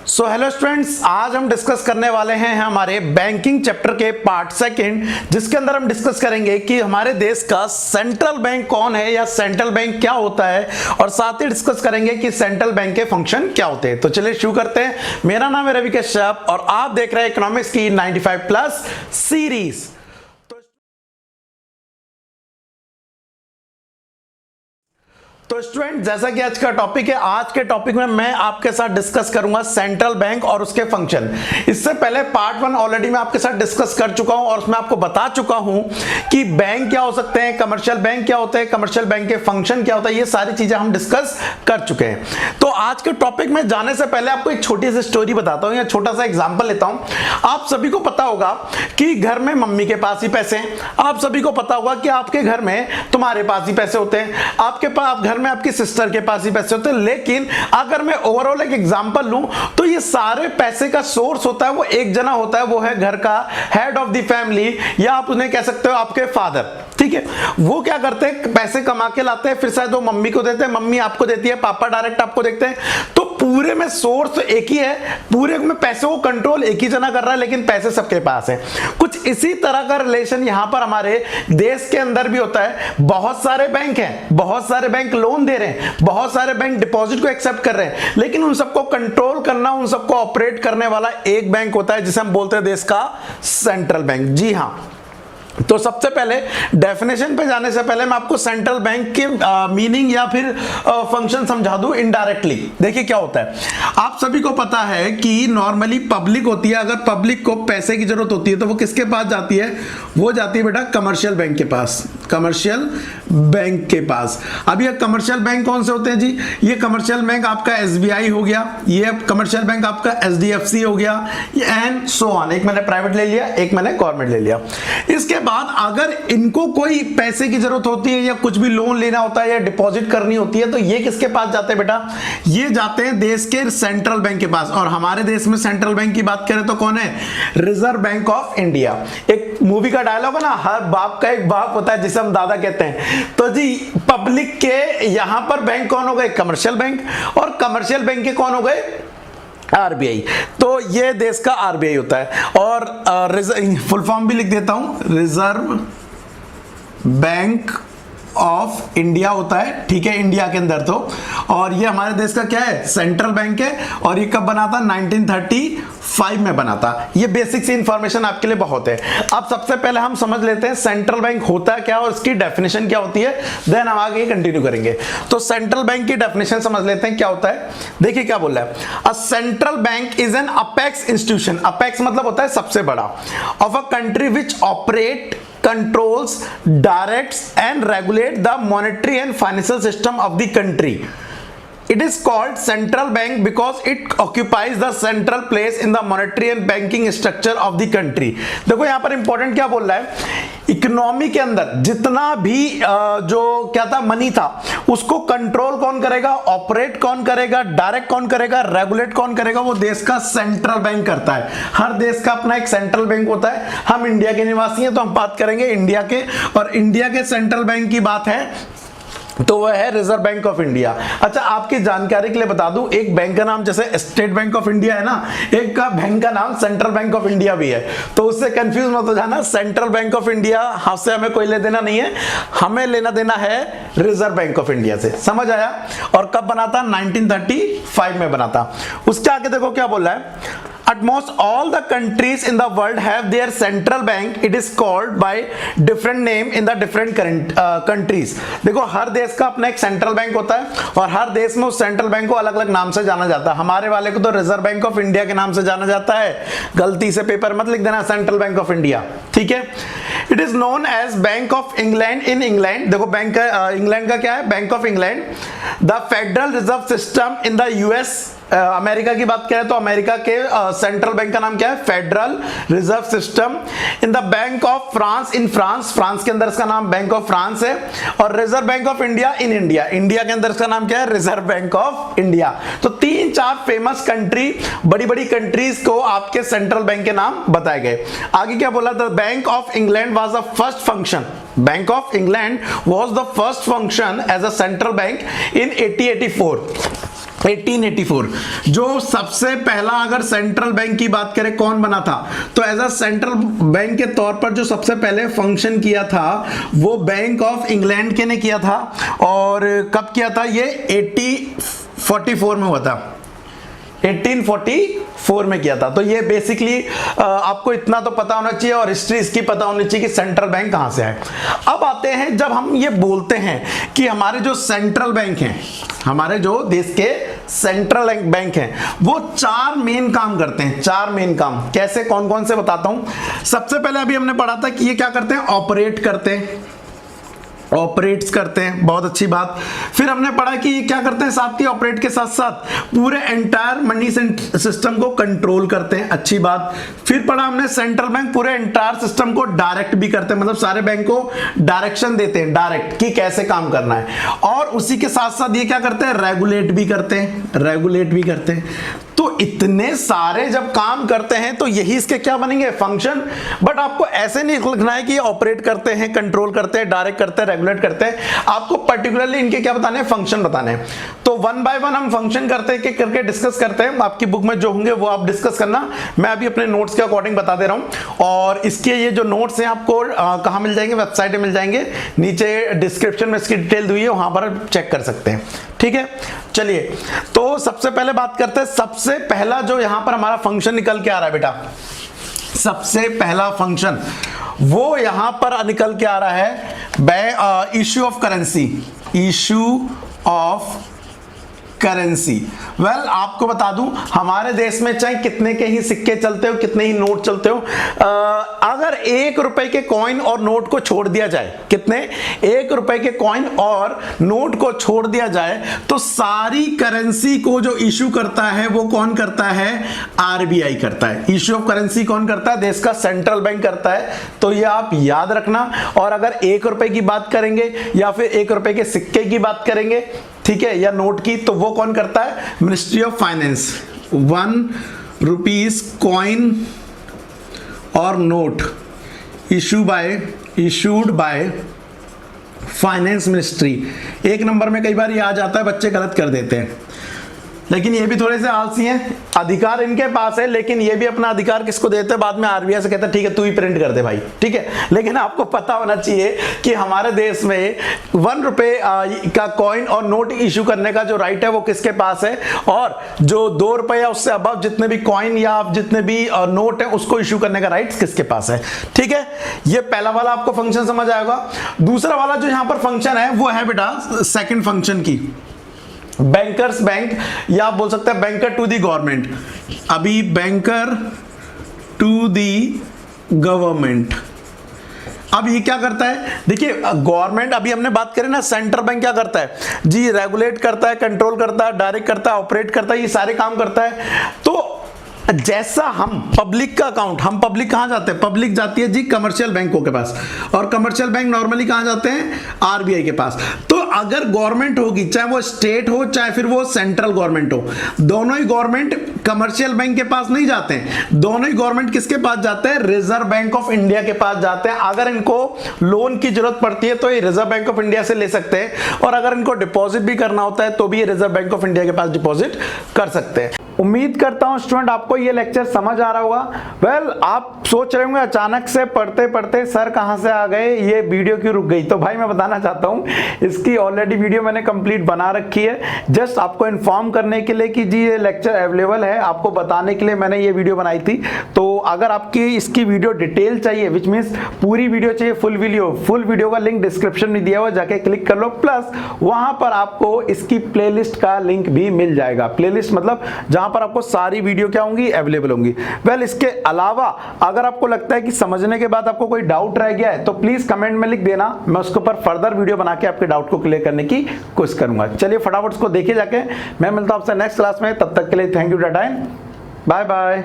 So hello students, आज हम discuss करने वाले हैं हमारे बैंकिंग चैप्टर के पार्ट सेकंड, जिसके अंदर हम डिस्कस करेंगे कि हमारे देश का सेंट्रल बैंक कौन है या सेंट्रल बैंक क्या होता है, और साथ ही डिस्कस करेंगे कि सेंट्रल बैंक के फंक्शन क्या होते हैं। तो चलिए शुरू करते हैं। मेरा नाम है रवि कश्यप और आप देख रहे हैं इकोनॉमिक्स की 95 प्लस सीरीज। तो स्टूडेंट, जैसा कि आज का टॉपिक है, आज के टॉपिक में मैं आपके साथ डिस्कस करूंगा सेंट्रल बैंक और उसके फंक्शन। इससे पहले पार्ट 1 ऑलरेडी मैं आपके साथ डिस्कस कर चुका हूं और उसमें आपको बता चुका हूं कि बैंक क्या हो सकते हैं, कमर्शियल बैंक क्या होते हैं, कमर्शियल बैंक के फंक्शन क्या होता है, ये सारी चीजें हम डिस्कस कर चुके हैं। तो आज के टॉपिक में जाने से पहले आपको एक छोटी सी स्टोरी बताता हूं या छोटा सा एग्जाम्पल लेता हूं। आप सभी को पता होगा कि घर में मम्मी के पास ही पैसे हैं, आप सभी को पता होगा कि आपके घर में तुम्हारे पास ही पैसे होते हैं, आपके पास घर में आपकी सिस्टर के पास ही पैसे होते हैं। लेकिन अगर मैं ओवरऑल एक एग्जांपल लूं तो ये सारे पैसे का सोर्स होता है वो एक जना होता है, वो है घर का हेड ऑफ द फैमिली, या आप उन्हें कह सकते हो आपके फादर। ठीक है, वो क्या करते हैं, पैसे कमा के लाते हैं, फिर शायद वो मम्मी को देते हैं, मम्मी आपको देती है, पापा डायरेक्ट आपको देते हैं। तो पूरे में सोर्स एक ही है, पूरे में पैसे को कंट्रोल एक ही जना कर रहा है, लेकिन पैसे सबके पास है। कुछ इसी तरह का रिलेशन यहां पर हमारे देश के अंदर भी होता है। बहुत सारे बैंक हैं, बहुत सारे बैंक लोन दे रहे हैं, बहुत सारे बैंक डिपॉजिट को एक्सेप्ट कर रहे हैं, लेकिन उन सबको कंट्रोल करना, उन सबको ऑपरेट करने वाला एक बैंक होता है जिसे हम बोलते हैं देश का सेंट्रल बैंक। जी हां, तो सबसे पहले डेफिनेशन पे जाने से पहले मैं आपको सेंट्रल बैंक के मीनिंग या फिर फंक्शन समझा दूं इनडायरेक्टली। देखिए क्या होता है, आप सभी को पता है कि नॉर्मली पब्लिक होती है, अगर पब्लिक को पैसे की जरूरत होती है तो वो किसके पास जाती है, वो जाती है बेटा कमर्शियल बैंक के पास, कमर्शियल बैंक के पास। अब ये कमर्शियल बैंक कौन से होते हैं जी, ये कमर्शियल बैंक आपका SBI हो गया, ये कमर्शियल बैंक आपका HDFC हो गया, एंड सो ऑन। एक मैंने प्राइवेट ले लिया, एक मैंने गवर्नमेंट ले लिया। इसके बाद अगर इनको कोई पैसे की जरूरत होती है या कुछ भी लोन लेना होता है या डिपॉजिट करनी होती है तो ये किसके पास जाते हैं बेटा, ये जाते हैं देश के सेंट्रल बैंक के पास। और हमारे देश में सेंट्रल बैंक की बात करें तो कौन है, रिजर्व बैंक ऑफ इंडिया। एक मूवी का डायलॉग है ना, हर बाप का एक बाप होता है जिसे हम दादा कहते हैं। तो जी पब्लिक के यहां पर बैंक कौन हो गए, कमर्शियल बैंक, और कमर्शियल बैंक के कौन हो गए, RBI। तो ये देश का RBI होता है। और फुल फॉर्म भी लिख देता हूं, रिजर्व बैंक ऑफ इंडिया होता है। ठीक है, इंडिया के अंदर तो। और ये हमारे देश का क्या है, सेंट्रल बैंक है। और ये कब बना था, 1935 में बना था। ये बेसिक सी इंफॉर्मेशन आपके लिए बहुत है। अब सबसे पहले हम समझ लेते हैं सेंट्रल बैंक होता है क्या और उसकी डेफिनेशन क्या होती है, देन हम आगे कंटिन्यू करेंगे। तो सेंट्रल बैंक की डेफिनेशन समझ लेते हैं क्या होता है। देखिए क्या बोल रहा है, अ central bank is an apex institution, apex मतलब होता है सबसे बड़ा, of a country which operate, controls, directs and regulate the monetary and financial system of the country. It is called central bank because it occupies the central place in the monetary and banking structure of the country. देखो यहाँ पर important क्या बोल रहा है, economy के अंदर जितना भी जो क्या था मनी था उसको कंट्रोल कौन करेगा, ऑपरेट कौन करेगा, डायरेक्ट कौन करेगा, रेगुलेट कौन करेगा, वो देश का सेंट्रल बैंक करता है। हर देश का अपना एक सेंट्रल बैंक होता है। हम इंडिया के निवासी हैं तो हम बात करेंगे इंडिया के, और इंडिया के सेंट्रल बैंक की बात है तो वह है रिजर्व बैंक ऑफ इंडिया। अच्छा, आपकी जानकारी के लिए बता दूं, एक बैंक का नाम जैसे स्टेट बैंक ऑफ इंडिया है ना, एक का बैंक का नाम सेंट्रल बैंक ऑफ इंडिया भी है, तो उससे कंफ्यूज मत हो जाना। सेंट्रल बैंक ऑफ इंडिया हमसे हमें कोई ले देना नहीं है, हमें लेना देना है रिजर्व बैंक ऑफ इंडिया से। समझ आया। और कब बना था, 1935 में बना था। उसके आगे देखो क्या बोल रहा है, at most all the countries in the world have their central bank. It is called by different name in the different countries. देखो हर देश का अपना एक सेंट्रल बैंक होता है और हर देश में उस सेंट्रल बैंक को अलग अलग नाम से जाना जाता है। हमारे वाले को तो रिजर्व बैंक ऑफ इंडिया के नाम से जाना जाता है, गलती से पेपर मत लिख देना सेंट्रल बैंक ऑफ इंडिया। ठीक है, it is known as bank of England in England. देखो बैंक इंग्लैंड का क्या है, bank of England. The federal reserve system in the US, America की बात करें तो अमेरिका के सेंट्रल बैंक का नाम क्या है, federal reserve system. In the bank of France, in France, France के अंदर इसका नाम बैंक ऑफ फ्रांस है। और reserve bank of India in India, India के अंदर इसका नाम क्या है, रिजर्व बैंक ऑफ इंडिया। तो 3-4 फेमस कंट्री, बड़ी बड़ी कंट्रीज को आपके सेंट्रल बैंक के नाम बताए गए। आगे क्या बोला, the bank of England was the first function, bank of England was the first function as a central bank in 1884। 1884 जो सबसे पहला, अगर सेंट्रल बैंक की बात करें कौन बना था, तो एज अ सेंट्रल बैंक के तौर पर जो सबसे पहले फंक्शन किया था वो बैंक ऑफ इंग्लैंड के ने किया था। और कब किया था ये? 1844 में हुआ था, 1844 में किया था। तो ये बेसिकली आपको इतना तो पता होना चाहिए और हिस्ट्री इसकी पता होनी चाहिए कि सेंट्रल बैंक कहां से है। अब आते हैं, जब हम ये बोलते हैं कि हमारे जो सेंट्रल बैंक हैं, हमारे जो देश के सेंट्रल बैंक हैं, वो 4 मेन काम करते हैं। 4 मेन काम कैसे, कौन कौन से बताता हूं। सबसे पहले अभी हमने पढ़ा था कि ये क्या करते हैं? ऑपरेट करते हैं, ऑपरेट्स करते हैं, बहुत अच्छी बात। फिर हमने पढ़ा कि ये क्या करते हैं, साथ ही ऑपरेट के साथ साथ पूरे एंटायर मनी सिस्टम को कंट्रोल करते हैं, अच्छी बात। फिर पढ़ा हमने सेंट्रल बैंक पूरे एंटायर सिस्टम को डायरेक्ट भी करते हैं, मतलब सारे बैंक को डायरेक्शन देते हैं, डायरेक्ट कि कैसे काम करना है। और उसी के साथ साथ ये क्या करते हैं? रेगुलेट भी करते हैं, रेगुलेट भी करते हैं। तो इतने सारे जब काम करते हैं तो यही इसके क्या बनेंगे? फंक्शन। बट आपको ऐसे नहीं लिखना है कि ये ऑपरेट करते हैं, कंट्रोल करते हैं, डायरेक्ट करते हैं, रेगुलेट करते हैं। आपको पर्टिकुलरली इनके क्या बताने हैं? फंक्शन बताने हैं। तो वन बाय वन हम फंक्शन करते करके डिस्कस करते हैं। आपकी बुक में जो होंगे वो आप डिस्कस करना, मैं अभी अपने नोट्स के अकॉर्डिंग बता दे रहा हूं। और इसके ये जो नोट्स हैं आपको कहां मिल जाएंगे? वेबसाइट में मिल जाएंगे, नीचे डिस्क्रिप्शन में इसकी डिटेल दी हुई है, वहां पर चेक कर सकते हैं। ठीक है, चलिए तो सबसे पहले बात करते हैं। सबसे पहला जो यहां पर हमारा फंक्शन निकल के आ रहा है बेटा, सबसे पहला फंक्शन वो यहां पर निकल के आ रहा है issue of currency, issue of currency. Well आपको बता दूं, हमारे देश में चाहे कितने के ही सिक्के चलते हो, कितने ही नोट चलते हो, अगर 1 रुपए के कॉइन और नोट को छोड़ दिया जाए, कितने? 1 रुपए के कॉइन और नोट को छोड़ दिया जाए, तो सारी करेंसी को जो इश्यू करता है वो कौन करता है? आरबीआई करता है। इश्यू ऑफ करेंसी कौन करता है? देश का सेंट्रल बैंक करता है। तो ये आप याद रखना। और अगर 1 रुपए की बात करेंगे या फिर 1 रुपए के सिक्के की बात करेंगे, ठीक है, या नोट की, तो वो कौन करता है? Ministry of finance. 1 rupees coin और note issued by finance ministry. 1 number में कई बार ये आ जाता है, बच्चे गलत कर देते हैं, लेकिन ये भी थोड़े से आलसी हैं। अधिकार इनके पास है, लेकिन ये भी अपना अधिकार किसको देते हैं? बाद में आरबीआई से कहते हैं ठीक है तू ही प्रिंट कर दे भाई, ठीक है। लेकिन आपको पता होना चाहिए कि हमारे देश में 1 रुपए का कॉइन और नोट इश्यू करने का जो राइट है वो किसके पास है, और जो 2 रुपए या उससे अबव जितने भी कॉइन या जितने भी नोट है उसको इश्यू करने का राइट किसके पास है, ठीक है। ये पहला वाला आपको फंक्शन समझ आएगा। दूसरा वाला जो यहां पर फंक्शन है वो है बेटा सेकंड फंक्शन की, बैंकर्स बैंक, या आप बोल सकते हैं बैंकर टू दी गवर्नमेंट। अभी बैंकर टू दी गवर्नमेंट, अब ये क्या करता है? देखिए गवर्नमेंट, अभी हमने बात करें ना, सेंट्रल बैंक क्या करता है जी? रेगुलेट करता है, कंट्रोल करता है, डायरेक्ट करता है, ऑपरेट करता है, ये सारे काम करता है। तो जैसा हम पब्लिक का अकाउंट, हम पब्लिक कहां जाते हैं? पब्लिक जाती है जी कमर्शियल बैंकों के पास, और कमर्शियल बैंक नॉर्मली कहां जाते हैं? आरबीआई के पास। तो अगर गवर्नमेंट होगी, चाहे वो स्टेट हो चाहे फिर वो सेंट्रल गवर्नमेंट हो, दोनों ही गवर्नमेंट कमर्शियल बैंक के पास नहीं जाते हैं, दोनों ही गवर्नमेंट किसके पास जाते हैं? रिजर्व बैंक ऑफ इंडिया के पास जाते हैं। अगर इनको लोन की जरूरत पड़ती है तो ये रिजर्व बैंक ऑफ इंडिया से ले सकते हैं, और अगर इनको डिपॉजिट भी करना होता है तो भी ये रिजर्व बैंक ऑफ इंडिया के पास डिपॉजिट कर सकते हैं। उम्मीद करता हूं स्टूडेंट आपको ये लेक्चर समझ आ रहा होगा। वेल आप सोच रहे होंगे अचानक से पढ़ते पढ़ते सर कहां से आ गए, ये वीडियो क्यों रुक गई? तो भाई मैं बताना चाहता हूं इसकी ऑलरेडी वीडियो मैंने कंप्लीट बना रखी है, जस्ट आपको इन्फॉर्म करने के लिए कि जी ये लेक्चर अवेलेबल है, आपको बताने के लिए मैंने ये वीडियो बनाई थी। तो अगर आपकी इसकी वीडियो डिटेल चाहिए, विच मीन्स पूरी वीडियो चाहिए, फुल वीडियो का लिंक डिस्क्रिप्शन में दिया हुआ, जाके क्लिक कर लो। प्लस वहां पर आपको इसकी प्लेलिस्ट का लिंक भी मिल जाएगा। प्लेलिस्ट मतलब जहां पर आपको सारी वीडियो क्या होंगी? अवेलेबल होंगी। वेल इसके अलावा अगर आपको लगता है कि समझने के बाद आपको कोई डाउट रह गया है तो प्लीज कमेंट में लिख देना, मैं उसके ऊपर फर्दर वीडियो बना के आपके डाउट को क्लियर करने की कोशिश करूंगा। चलिए फटाफट उसको देखिए जाके, मैं मिलता हूं आपसे नेक्स्ट क्लास में, तब तक के लिए thank you, tata, bye bye.